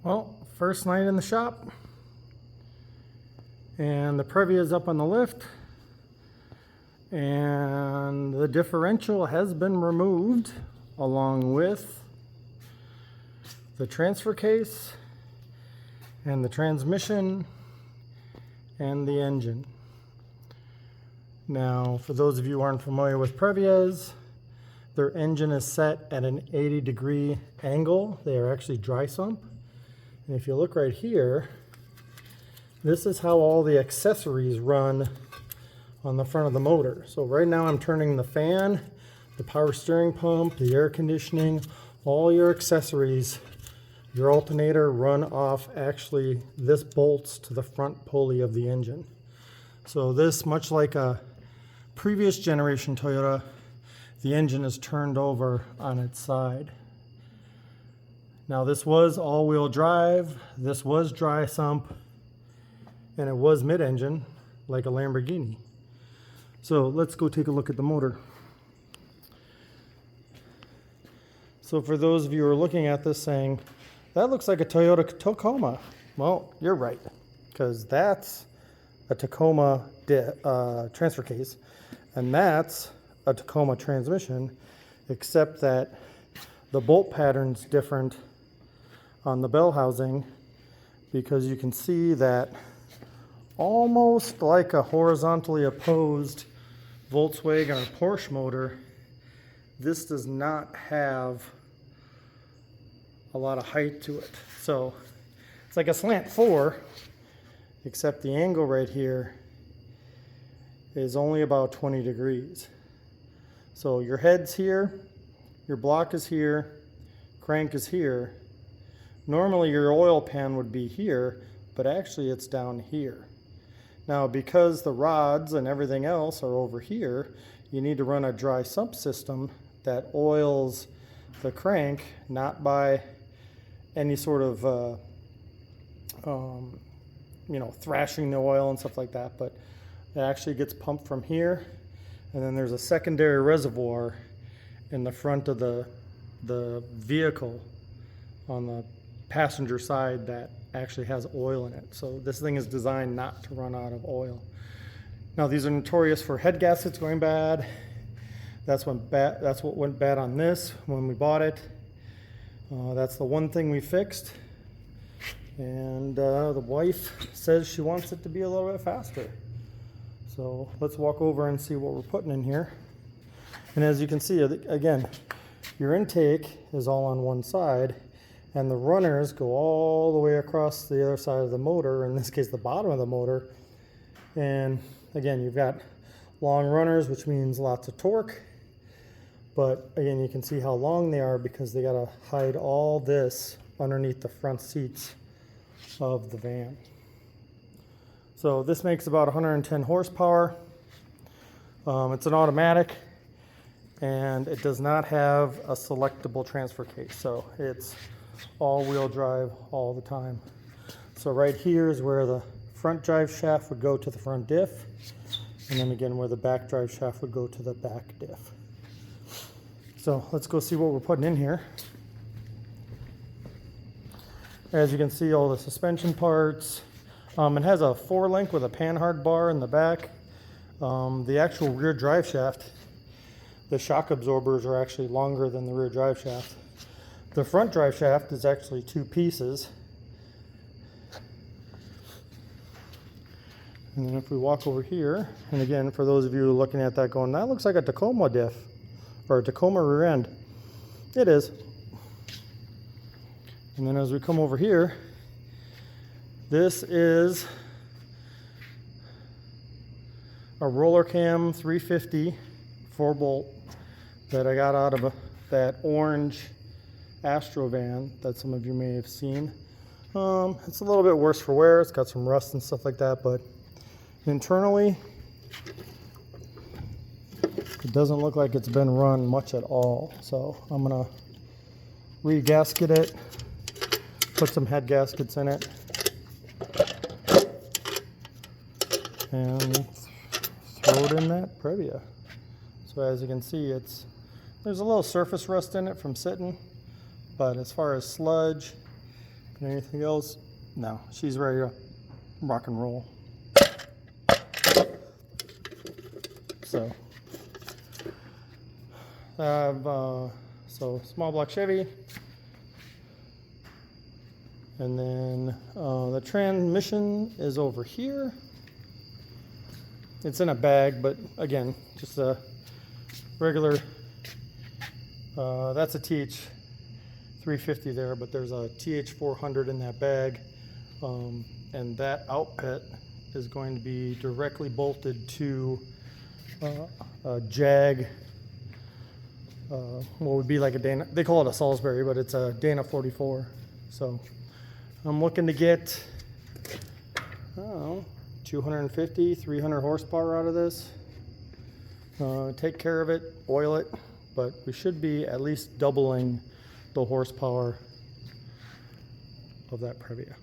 Well, first night in the shop, and the Previa is up on the lift, and the differential has been removed along with the transfer case and the transmission and the engine. Now, for those of you who aren't familiar with Previas, their engine is set at an 80-degree angle. They are actually dry sump. And if you look right here, this is how all the accessories run on the front of the motor. So right now I'm turning the fan, the power steering pump, the air conditioning, all your accessories, your alternator run off actually this bolts to the front pulley of the engine. So this, much like a previous generation Toyota, the engine is turned over on its side. Now this was all-wheel drive, this was dry sump, and it was mid-engine like a Lamborghini. So let's go take a look at the motor. So for those of you who are looking at this saying, that looks like a Toyota Tacoma. Well, you're right, because that's a Tacoma transfer case, and that's a Tacoma transmission, except that the bolt pattern's different on the bell housing, because you can see that almost like a horizontally opposed Volkswagen or Porsche motor, this does not have a lot of height to it. So it's like a slant 4, except the angle right here is only about 20 degrees. So your head's here, your block is here, crank is here. Normally your oil pan would be here, but actually it's down here. Now because the rods and everything else are over here, you need to run a dry sump system that oils the crank, not by any sort of thrashing the oil and stuff like that, but it actually gets pumped from here, and then there's a secondary reservoir in the front of the vehicle on the passenger side that actually has oil in it. So this thing is designed not to run out of oil. Now these are notorious for head gaskets going bad. That's what went bad on this when we bought it. That's the one thing we fixed, and the wife says she wants it to be a little bit faster. So let's walk over and see what we're putting in here. And as you can see, again, your intake is all on one side, and the runners go all the way across the other side of the motor, in this case the bottom of the motor. And again, you've got long runners, which means lots of torque, but again, you can see how long they are because they got to hide all this underneath the front seats of the van. So this makes about 110 horsepower. It's an automatic, and it does not have a selectable transfer case, so it's all-wheel drive all the time. So right here is where the front drive shaft would go to the front diff, and then again where the back drive shaft would go to the back diff. So let's go see what we're putting in here. As you can see, all the suspension parts. It has a 4-link with a panhard bar in the back. The actual rear drive shaft, the shock absorbers are actually longer than the rear drive shaft. The front drive shaft is actually 2 pieces. And then if we walk over here, and again, for those of you looking at that going, that looks like a Tacoma diff, or a Tacoma rear end. It is. And then as we come over here, this is a roller cam 350 4-bolt that I got out of that orange Astro van that some of you may have seen. It's a little bit worse for wear. It's got some rust and stuff like that, but internally it doesn't look like it's been run much at all. So I'm gonna re-gasket it, put some head gaskets in it, and throw it in that Previa. So as you can see, there's a little surface rust in it from sitting, but as far as sludge and Anything else? No, she's ready to rock and roll. So, I have so small block Chevy, and then the transmission is over here. It's in a bag, but again, just a regular. That's a TH 350 there, but there's a TH 400 in that bag, and that output is going to be directly bolted to a Jag. What would be like a Dana, they call it a Salisbury, but it's a Dana 44. So I'm looking to get, I don't know, 250, 300 horsepower out of this. Take care of it, oil it, but we should be at least doubling the horsepower of that Previa.